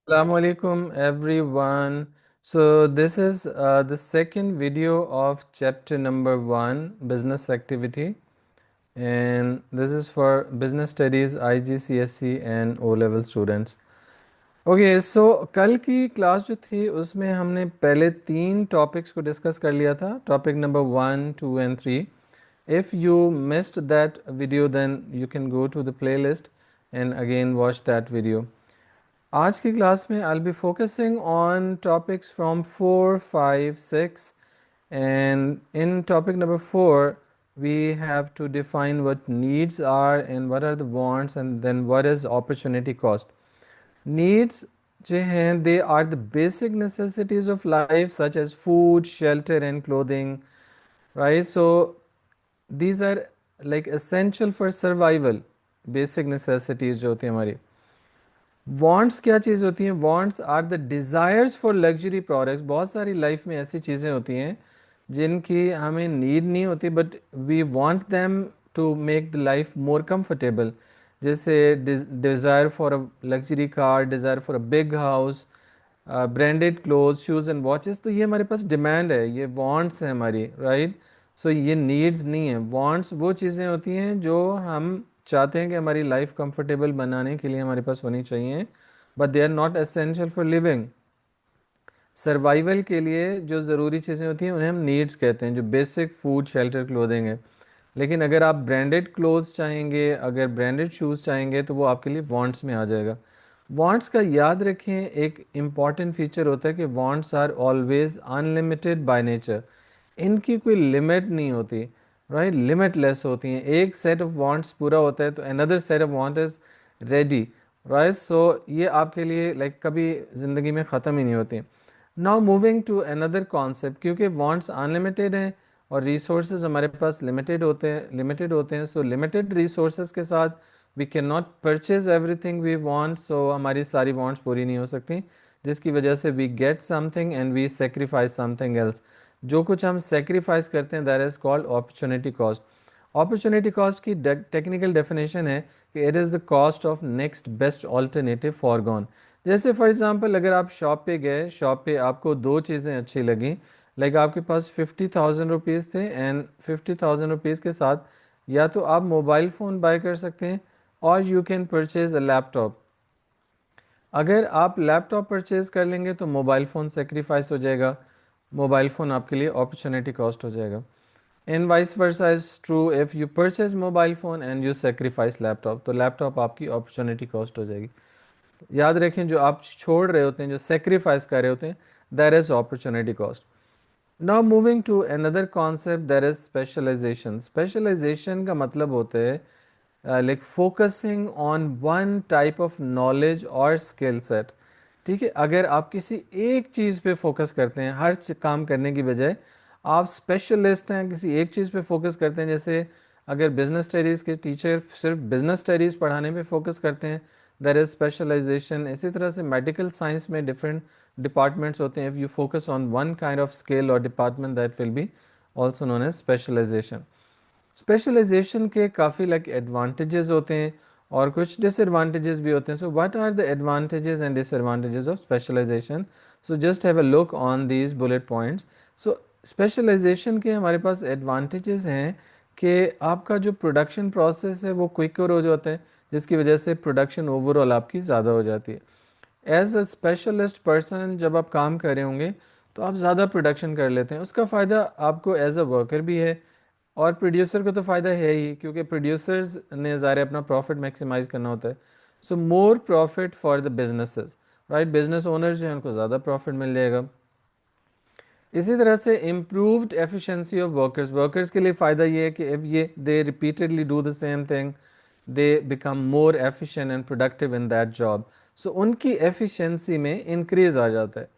Assalamu alaikum everyone. So this is the second video of chapter number 1 business activity, and this is for business studies IGCSE and O level students. Okay so कल की class जो थी उसमें हमने पहले 3 topics को discuss कर लिया था, topic number 1, 2 and 3. If you missed that video then you can go to the playlist and again watch that video. आज की क्लास में I will be focusing on topics from 4, 5, 6, and in topic number 4 we have to define what needs are and what are the wants and then what is opportunity cost. Needs जो हैं they are the basic necessities of life such as food, shelter and clothing, right? So these are like essential for survival, basic necessities जो होती हैं हमारी. Wants क्या चीज़ होती हैं? Wants are the desires for luxury products. बहुत सारी लाइफ में ऐसी चीज़ें होती हैं जिनकी हमें नीड नहीं होती but we want them to make the life more comfortable. जैसे desire for a luxury car, desire for a big house, branded cloth, shoes and watches. तो ये हमारे पास डिमांड है, ये वांट्स हैं हमारी, राइट? सो ये नीड्स नहीं है. वांट्स वो चीज़ें होती हैं जो हम चाहते हैं कि हमारी लाइफ कंफर्टेबल बनाने के लिए हमारे पास होनी चाहिए, but they are not essential for living. Survival के लिए जो ज़रूरी चीज़ें होती हैं उन्हें हम नीड्स कहते हैं, जो बेसिक फूड, शेल्टर, क्लोथिंग है. लेकिन अगर आप ब्रांडेड क्लोथ्स चाहेंगे, अगर ब्रांडेड शूज़ चाहेंगे तो वो आपके लिए वांट्स में आ जाएगा. वांट्स का याद रखें, एक इम्पॉर्टेंट फीचर होता है कि wants are always unlimited by nature. इनकी कोई लिमिट नहीं होती, राइट? लिमिटलेस होती हैं. एक सेट ऑफ वांट्स पूरा होता है तो another set of want is ready, right? So ये आपके लिए लाइक कभी ज़िंदगी में ख़त्म ही नहीं होती. Now moving to another concept, क्योंकि वांट्स अनलिमिटेड हैं और रिसोर्सेज हमारे पास लिमिटेड होते हैं. सो लिमिटेड रिसोर्सेज के साथ we can not purchase everything we want. So हमारी सारी वांट्स पूरी नहीं हो सकती, जिसकी वजह से we get something and we sacrifice something else. जो कुछ हम सेक्रीफाइस करते हैं that is called opportunity cost. Opportunity cost की टेक्निकल डेफिनेशन है कि it is the cost of next best alternative foregone. जैसे फॉर एग्जांपल अगर आप शॉप पे गए, शॉप पे आपको दो चीज़ें अच्छी लगी, लाइक आपके पास 50,000 रुपीज़ थे एंड 50,000 रुपीज़ के साथ या तो आप मोबाइल फ़ोन बाय कर सकते हैं और you can purchase a laptop. अगर आप लैपटॉप परचेज़ कर लेंगे तो मोबाइल फ़ोन सेक्रीफाइस हो जाएगा, मोबाइल फ़ोन आपके लिए अपॉर्चुनिटी कॉस्ट हो जाएगा. And vice versa is true, if you purchase mobile phone and you sacrifice laptop, तो लैपटॉप आपकी अपॉर्चुनिटी कॉस्ट हो जाएगी. याद रखें, जो आप छोड़ रहे होते हैं, जो सेक्रीफाइस कर रहे होते हैं, that is opportunity cost. Now moving to another concept, that is specialization. Specialization का मतलब होता है like focusing on one type of knowledge और स्किल सेट. ठीक है, अगर आप किसी एक चीज़ पे फोकस करते हैं हर काम करने की बजाय, आप स्पेशलिस्ट हैं, किसी एक चीज़ पे फोकस करते हैं. जैसे अगर बिजनेस स्टडीज़ के टीचर सिर्फ बिजनेस स्टडीज़ पढ़ाने पे फोकस करते हैं, दैट इज़ स्पेशलाइजेशन. इसी तरह से मेडिकल साइंस में डिफरेंट डिपार्टमेंट्स होते हैं. If you focus on one kind of skill और department, that will be also known as specialisation. Specialisation के काफ़ी लाइक एडवांटेजेस होते हैं और कुछ डिसएडवांटेजेस भी होते हैं. So what are the advantages and disadvantages of specialization? So just have a look on these bullet points. So specialization के हमारे पास एडवांटेजेस हैं कि आपका जो प्रोडक्शन प्रोसेस है वो क्विकर हो जाता है, जिसकी वजह से प्रोडक्शन ओवरऑल आपकी ज़्यादा हो जाती है. एज अ स्पेशलिस्ट पर्सन जब आप काम कर रहे होंगे तो आप ज़्यादा प्रोडक्शन कर लेते हैं. उसका फ़ायदा आपको एज अ वर्कर भी है और प्रोड्यूसर को तो फ़ायदा है ही, क्योंकि प्रोड्यूसर्स ने ज़ाहिर अपना प्रॉफिट मैक्सिमाइज करना होता है. So more profit for the businesses, right? Business owners जो हैं उनको ज़्यादा प्रॉफिट मिल जाएगा. इसी तरह से improved efficiency of workers. Workers के लिए फ़ायदा ये है कि इफ़ ये they repeatedly do the same thing, they become more efficient and productive in that job. So उनकी एफिशिएंसी में इंक्रीज आ जाता है.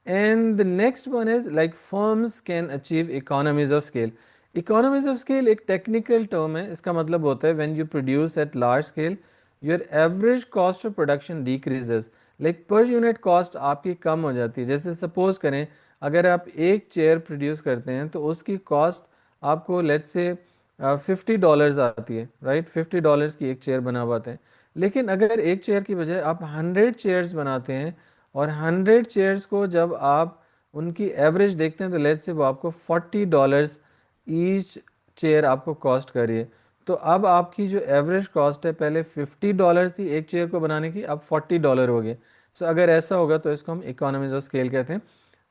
And the next one is like firms can achieve economies of scale. Economies of scale एक technical term है. इसका मतलब होता है when you produce at large scale your average cost of production decreases. Like पर यूनिट कॉस्ट आपकी कम हो जाती है. जैसे सपोज करें अगर आप एक चेयर प्रोड्यूस करते हैं तो उसकी कॉस्ट आपको लेट्स से $50 आती है, राइट? $50 की एक चेयर बना पाते हैं. लेकिन अगर एक चेयर की बजाय आप 100 चेयर्स बनाते हैं और 100 चेयर्स को जब आप उनकी एवरेज देखते हैं तो लेट्स से वो आपको $40 ईच चेयर आपको कॉस्ट कर रही है। तो अब आपकी जो एवरेज कॉस्ट है पहले $50 थी एक चेयर को बनाने की, अब $40 हो गए। सो अगर ऐसा होगा तो इसको हम इकोनॉमीज ऑफ स्केल कहते हैं।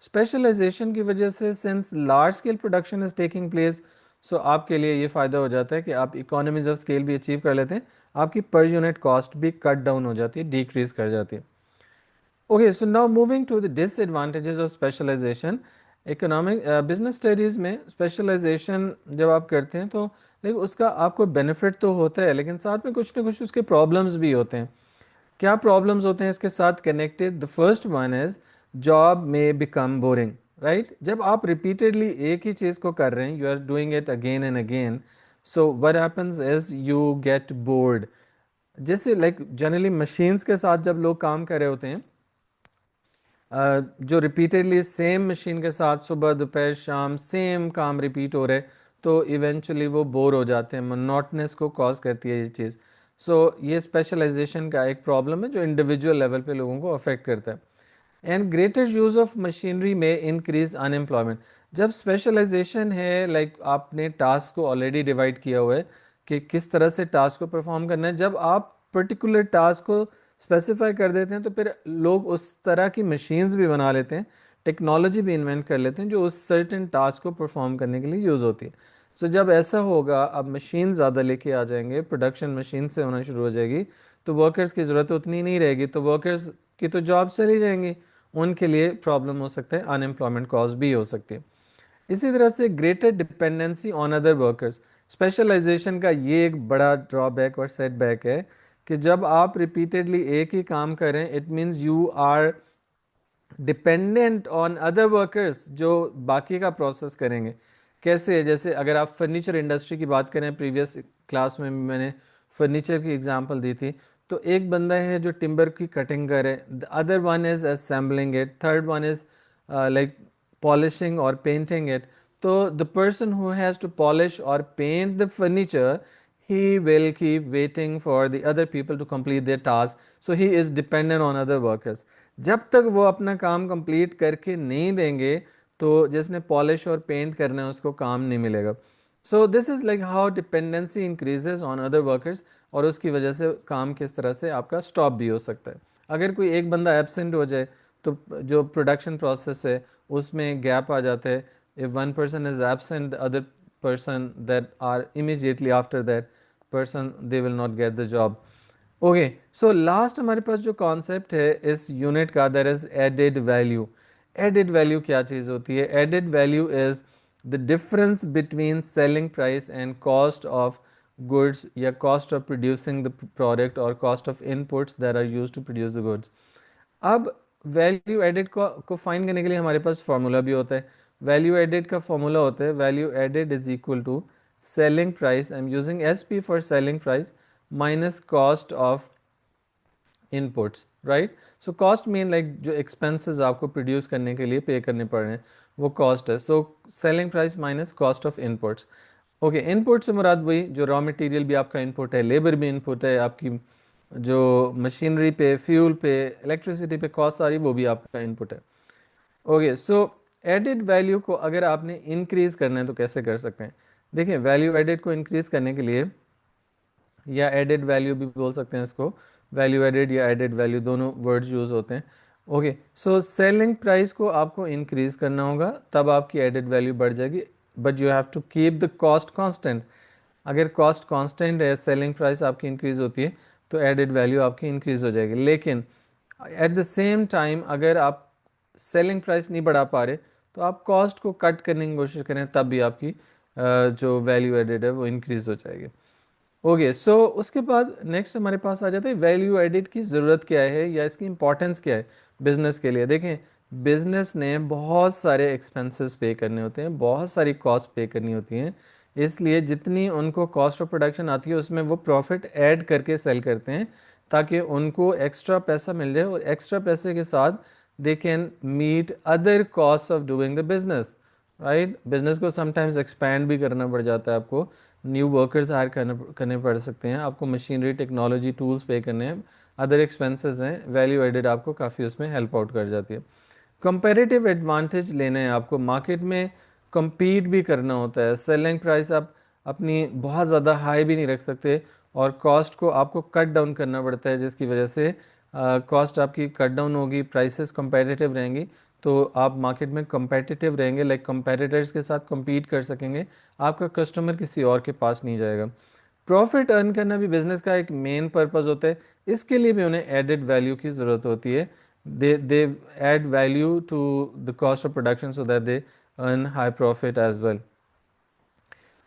स्पेशलाइजेशन की वजह से since large scale production is taking place, so आपके लिए ये फ़ायदा हो जाता है कि आप इकोनॉमीज ऑफ स्केल भी अचीव कर लेते हैं, आपकी पर यूनिट कॉस्ट भी कट डाउन हो जाती है, डिक्रीज कर जाती है। Okay, so now moving to the disadvantages of specialisation. Economic business studies में स्पेशलाइजेशन जब आप करते हैं तो देखो उसका आपको बेनिफिट तो होता है, लेकिन साथ में कुछ ना कुछ उसके प्रॉब्लम्स भी होते हैं। क्या प्रॉब्लम्स होते हैं इसके साथ connected? The first one is job में बिकम बोरिंग, राइट? जब आप रिपीटेडली एक ही चीज़ को कर रहे हैं, you are doing it again and again, so what happens is you get bored. जैसे लाइक जनरली मशीन्स के साथ जब लोग काम कर रहे होते हैं, जो रिपीटेडली सेम मशीन के साथ सुबह दोपहर शाम सेम काम रिपीट हो रहे, तो इवेंचुअली वो बोर हो जाते हैं, मोनोटनेस को कॉज करती है ये चीज़। सो ये स्पेशलाइजेशन का एक प्रॉब्लम है जो इंडिविजुअल लेवल पे लोगों को अफेक्ट करता है। And greater use of machinery में इंक्रीज अनएम्प्लॉयमेंट। जब स्पेशलाइजेशन है, लाइक आपने टास्क को ऑलरेडी डिवाइड किया हुआ है कि किस तरह से टास्क को परफॉर्म करना है, जब आप पर्टिकुलर टास्क को स्पेसिफाई कर देते हैं तो फिर लोग उस तरह की मशीन्स भी बना लेते हैं, टेक्नोलॉजी भी इन्वेंट कर लेते हैं जो उस सर्टेन टास्क को परफॉर्म करने के लिए यूज़ होती है। सो जब ऐसा होगा, अब मशीन ज़्यादा लेके आ जाएंगे, प्रोडक्शन मशीन से होना शुरू हो जाएगी, तो वर्कर्स की ज़रूरत उतनी नहीं रहेगी, तो वर्कर्स की तो जॉब चली जाएंगी, उनके लिए प्रॉब्लम हो सकता है, अनएम्प्लॉयमेंट कॉज भी हो सकती है। इसी तरह से greater dependency on other workers. Specialization का ये एक बड़ा ड्रॉबैक और सेटबैक है कि जब आप रिपीटेडली एक ही काम करें, it means you are dependent on other workers जो बाकी का प्रोसेस करेंगे। कैसे? जैसे अगर आप फर्नीचर इंडस्ट्री की बात करें, प्रीवियस क्लास में मैंने फर्नीचर की एग्जांपल दी थी, तो एक बंदा है जो टिम्बर की कटिंग करे, the other one is assembling it, third one is like polishing or painting it. So the person who has to polish or paint the furniture, he will keep waiting for the other people to complete their task, so he is dependent on other workers. जब तक वो अपना काम complete करके नहीं देंगे तो जिसने पॉलिश और पेंट करना है उसको काम नहीं मिलेगा। So this is like how dependency increases on other workers, और उसकी वजह से काम किस तरह से आपका स्टॉप भी हो सकता है। अगर कोई एक बंदा एबसेंट हो जाए तो जो प्रोडक्शन प्रोसेस है उसमें गैप आ जाता है। If one person is absent, the other person that are immediately after that person, they will not get the job. Okay, so last हमारे पास जो कॉन्सेप्ट है इस यूनिट का, that is added value. Added value क्या चीज़ होती है? Added value is the difference between selling price and cost of goods, या cost of producing the product, और cost of inputs that are used to produce the goods. अब value added को find करने के लिए हमारे पास फॉर्मूला भी होता है। वैल्यू एडेड का फॉर्मूला होता है value added is equal to selling price, I am using S P for selling price, minus cost of inputs, right? So cost mean like जो एक्सपेंसेस आपको प्रोड्यूस करने के लिए पे करने पड़ रहे हैं वो कॉस्ट है। So selling price minus cost of inputs. Okay, input से मुराद वही जो रॉ मटेरियल भी आपका इनपुट है, लेबर भी इनपुट है, आपकी जो मशीनरी पे, फ्यूल पे, इलेक्ट्रिसिटी पे कॉस्ट सारी वो भी आपका इनपुट है। ओके, सो एडेड वैल्यू को अगर आपने इंक्रीज करना है तो कैसे कर सकते हैं? देखिए, वैल्यू एडेड को इंक्रीज करने के लिए, या एडेड वैल्यू भी बोल सकते हैं इसको, वैल्यू एडेड या एडेड वैल्यू दोनों वर्ड्स यूज होते हैं। ओके, सो सेलिंग प्राइस को आपको इंक्रीज करना होगा तब आपकी एडेड वैल्यू बढ़ जाएगी, but you have to keep the cost constant. अगर कॉस्ट कांस्टेंट है, सेलिंग प्राइस आपकी इंक्रीज होती है, तो एडेड वैल्यू आपकी इंक्रीज हो जाएगी। लेकिन एट द सेम टाइम अगर आप सेलिंग प्राइस नहीं बढ़ा पा रहे तो आप कॉस्ट को कट करने की कोशिश करें, तब भी आपकी जो वैल्यू एडेड है वो इंक्रीज हो जाएगी। ओके, सो उसके बाद नेक्स्ट हमारे पास आ जाता है वैल्यू एडिड की ज़रूरत क्या है या इसकी इंपॉर्टेंस क्या है बिजनेस के लिए। देखें, बिजनेस ने बहुत सारे एक्सपेंसेस पे करने होते हैं, बहुत सारी कॉस्ट पे करनी होती हैं, इसलिए जितनी उनको कॉस्ट ऑफ प्रोडक्शन आती है उसमें वो प्रॉफिट ऐड करके सेल करते हैं ताकि उनको एक्स्ट्रा पैसा मिल जाए, और एक्स्ट्रा पैसे के साथ they can meet other cost of doing the business, right? Business को समटाइम्स एक्सपैंड भी करना पड़ जाता है, आपको न्यू वर्कर्स हायर करने पड़ सकते हैं, आपको मशीनरी, टेक्नोलॉजी, टूल्स पे करने हैं, अदर एक्सपेंसेस हैं, वैल्यू एडेड आपको काफ़ी उसमें हेल्प आउट कर जाती है। कंपेरेटिव एडवांटेज लेना है आपको, मार्केट में compete भी करना होता है, सेलिंग प्राइस आप अपनी बहुत ज़्यादा हाई भी नहीं रख सकते और कॉस्ट को आपको कट डाउन करना पड़ता है, जिसकी वजह से कॉस्ट आपकी कट डाउन होगी, प्राइसेस कंपेरेटिव रहेंगी, तो आप मार्केट में कंपेटिटिव रहेंगे, लाइक कंपेटिटर्स के साथ compete कर सकेंगे, आपका कस्टमर किसी और के पास नहीं जाएगा। प्रॉफिट अर्न करना भी बिजनेस का एक मेन पर्पस होता है, इसके लिए भी उन्हें एडेड वैल्यू की ज़रूरत होती है। They add value to the cost of production so that they earn high profit as well.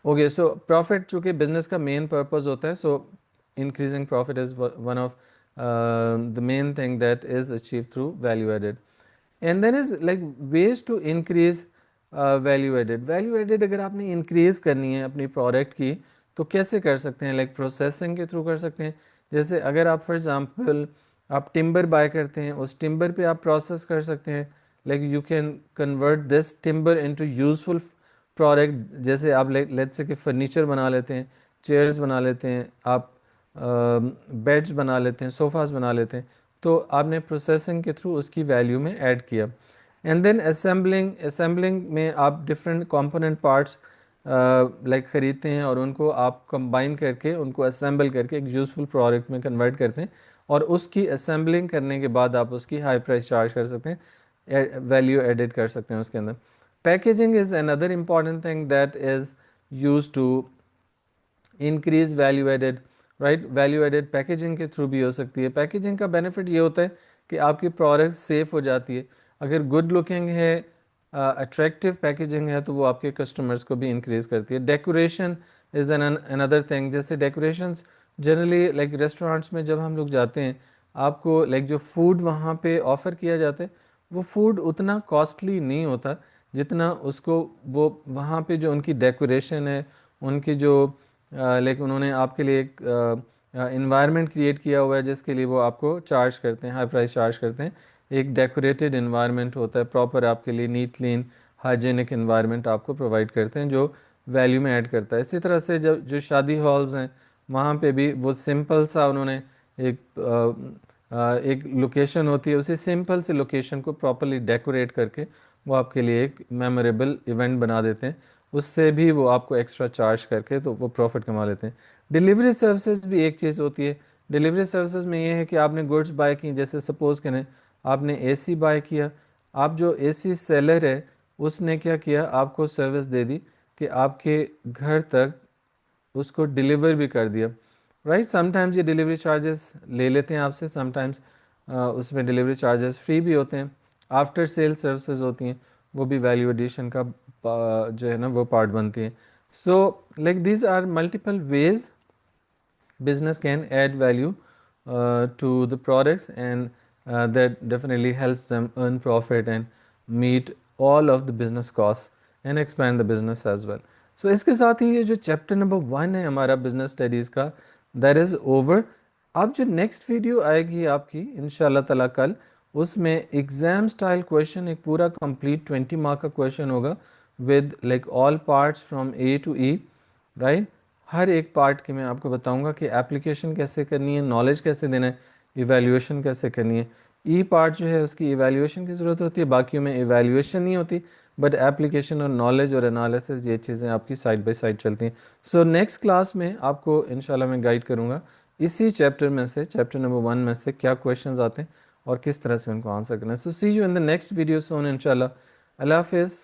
Okay, so profit चूँकि बिजनेस का मेन पर्पस होता है, so increasing profit is one of the main thing that is achieve through value added. And then is like ways to increase value added. Value added अगर आपने increase करनी है अपनी product की, तो कैसे कर सकते हैं? लाइक प्रोसेसिंग के थ्रू कर सकते हैं। जैसे अगर आप फॉर एग्जांपल आप टिम्बर बाय करते हैं, उस टिम्बर पे आप प्रोसेस कर सकते हैं, like you can convert this timber into useful product. जैसे आप लेट्स से कि फर्नीचर बना लेते हैं, चेयर्स बना लेते हैं, आप बेड्स बना लेते हैं, सोफ़ास बना लेते हैं, तो आपने प्रोसेसिंग के थ्रू उसकी वैल्यू में ऐड किया। एंड देन असेंबलिंग में आप डिफरेंट कंपोनेंट पार्ट्स लाइक ख़रीदते हैं और उनको आप कंबाइन करके उनको असेंबल करके एक यूज़फुल प्रोडक्ट में कन्वर्ट करते हैं, और उसकी असेंबलिंग करने के बाद आप उसकी हाई प्राइस चार्ज कर सकते हैं, वैल्यू एडिट कर सकते हैं उसके अंदर। Packaging is another important thing that is use to increase value added, right. Value added packaging के थ्रू भी हो सकती है। पैकेजिंग का बेनिफिट ये होता है कि आपकी प्रोडक्ट सेफ हो जाती है। अगर गुड लुकिंग है, अट्रैक्टिव पैकेजिंग है, तो वो आपके कस्टमर्स को भी इंक्रीज करती है। Decoration is an another thing. जैसे डेकोरेशंस जनरली लाइक रेस्टोरेंट्स में जब हम लोग जाते हैं, आपको लाइक जो फूड वहाँ पे ऑफ़र किया जाता है, वो फूड उतना कॉस्टली नहीं होता जितना उसको वो वहाँ पे जो उनकी डेकोरेशन है, उनकी जो लाइक उन्होंने आपके लिए एक इन्वायरमेंट क्रिएट किया हुआ है जिसके लिए वो आपको चार्ज करते हैं, हाई प्राइस चार्ज करते हैं। एक डेकोरेटेड इन्वायरमेंट होता है प्रॉपर आपके लिए, नीट क्लीन हाइजीनिक इन्वायरमेंट आपको प्रोवाइड करते हैं, जो वैल्यू में ऐड करता है। इसी तरह से जो शादी हॉल्स हैं, वहाँ पे भी वो सिंपल सा उन्होंने एक लोकेशन होती है, उसी सिंपल से लोकेशन को प्रॉपरली डेकोरेट करके वो आपके लिए एक मेमोरेबल इवेंट बना देते हैं, उससे भी वो आपको एक्स्ट्रा चार्ज करके तो वो प्रॉफिट कमा लेते हैं। डिलीवरी सर्विसेज भी एक चीज़ होती है। डिलीवरी सर्विसेज में ये है कि आपने गुड्स बाय की, जैसे सपोज़ करें आपने एसी बाय किया, आप जो एसी सेलर है उसने क्या किया, आपको सर्विस दे दी कि आपके घर तक उसको डिलीवर भी कर दिया, राइट। समटाइम्स ये डिलीवरी चार्जेस ले लेते हैं आपसे, समटाइम्स उसमें डिलीवरी चार्जेस फ्री भी होते हैं। आफ्टर सेल सर्विसेज होती हैं, वो भी वैल्यू एडिशन का जो है ना वो पार्ट बनती है। So like these are multiple ways business can add value to the products, and that definitely helps them earn profit and meet all of the business costs and expand the business as well. So इसके साथ ही ये जो chapter number 1 है हमारा business studies का, that is over. अब जो next video आएगी आपकी इंशाल्लाह ताला कल, उसमें एग्ज़ाम स्टाइल क्वेश्चन एक पूरा कंप्लीट 20 मार्क का क्वेश्चन होगा with like all parts from A to E, right. हर एक पार्ट की मैं आपको बताऊंगा कि एप्लीकेशन कैसे करनी है, नॉलेज कैसे देना है, इवैल्यूएशन कैसे करनी है। ई पार्ट जो है उसकी इवैल्यूएशन की ज़रूरत होती है, बाकी में इवैल्यूएशन नहीं होती, बट एप्लीकेशन और नॉलेज और एनालिसिस ये चीज़ें आपकी साइड बाय साइड चलती हैं। सो नेक्स्ट क्लास में आपको इंशाल्लाह मैं गाइड करूँगा इसी चैप्टर में से, चैप्टर नंबर 1 में से क्या क्वेश्चंस आते हैं और किस तरह से उनको आंसर करना है। So see you in the next video soon इंशाल्लाह। अल्लाह हाफिज़।